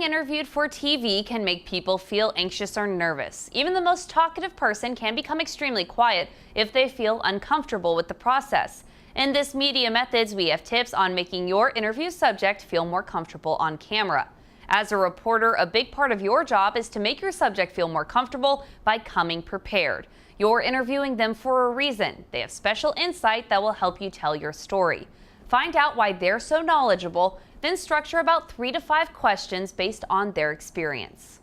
interviewed for TV can make people feel anxious or nervous. Even the most talkative person can become extremely quiet if they feel uncomfortable with the process. In this Media Methods, we have tips on making your interview subject feel more comfortable on camera. As a reporter, a big part of your job is to make your subject feel more comfortable by coming prepared. You're interviewing them for a reason. They have special insight that will help you tell your story. Find out why they're so knowledgeable, then structure about 3 to 5 questions based on their experience.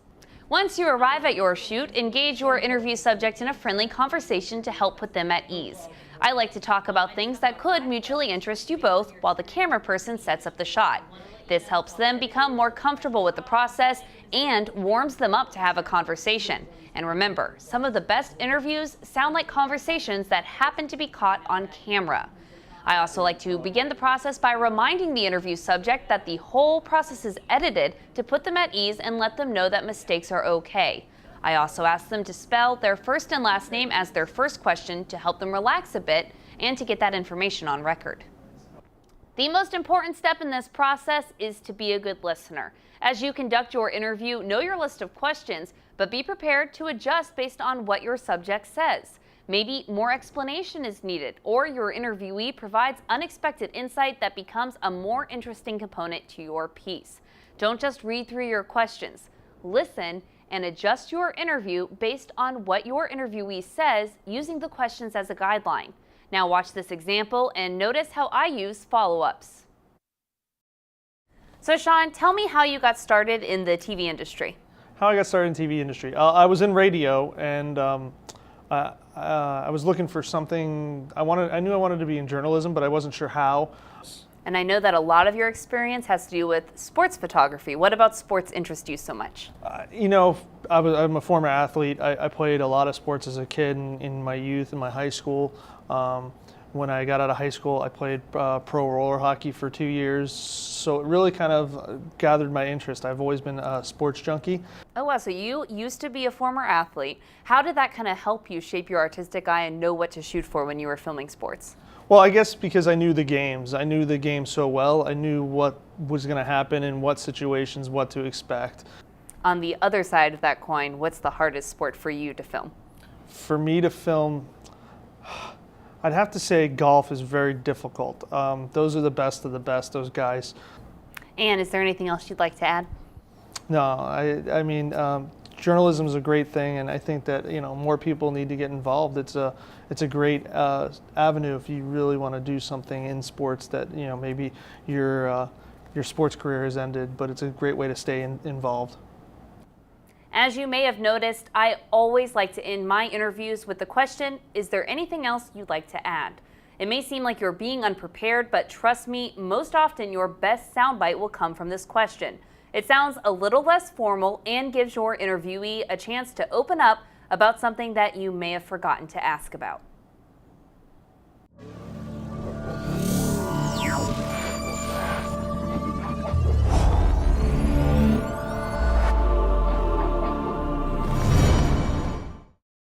Once you arrive at your shoot, engage your interview subject in a friendly conversation to help put them at ease. I like to talk about things that could mutually interest you both while the camera person sets up the shot. This helps them become more comfortable with the process and warms them up to have a conversation. And remember, some of the best interviews sound like conversations that happen to be caught on camera. I also like to begin the process by reminding the interview subject that the whole process is edited to put them at ease and let them know that mistakes are okay. I also ask them to spell their first and last name as their first question to help them relax a bit and to get that information on record. The most important step in this process is to be a good listener. As you conduct your interview, know your list of questions, but be prepared to adjust based on what your subject says. Maybe more explanation is needed, or your interviewee provides unexpected insight that becomes a more interesting component to your piece. Don't just read through your questions. Listen and adjust your interview based on what your interviewee says using the questions as a guideline. Now watch this example and notice how I use follow-ups. So Sean, tell me how you got started in the TV industry. How I got started in the TV industry. I was in radio, and I was looking for something. I knew I wanted to be in journalism, but I wasn't sure how. And I know that a lot of your experience has to do with sports photography. What about sports interest you so much? I'm a former athlete. I played a lot of sports as a kid in my youth, in my high school. When I got out of high school, I played pro roller hockey for 2 years. So it really kind of gathered my interest. I've always been a sports junkie. Oh wow, so you used to be a former athlete. How did that kind of help you shape your artistic eye and know what to shoot for when you were filming sports? Well, I guess because I knew the games. I knew the game so well. I knew what was going to happen in what situations, what to expect. On the other side of that coin, what's the hardest sport for you to film? For me to film, I'd have to say golf is very difficult. Those are the best of the best, those guys. And is there anything else you'd like to add? No, I mean, journalism is a great thing, and I think that more people need to get involved. It's a great avenue if you really want to do something in sports that maybe your sports career has ended, but it's a great way to stay involved. As you may have noticed, I always like to end my interviews with the question, is there anything else you'd like to add? It may seem like you're being unprepared, but trust me, most often your best soundbite will come from this question. It sounds a little less formal and gives your interviewee a chance to open up about something that you may have forgotten to ask about.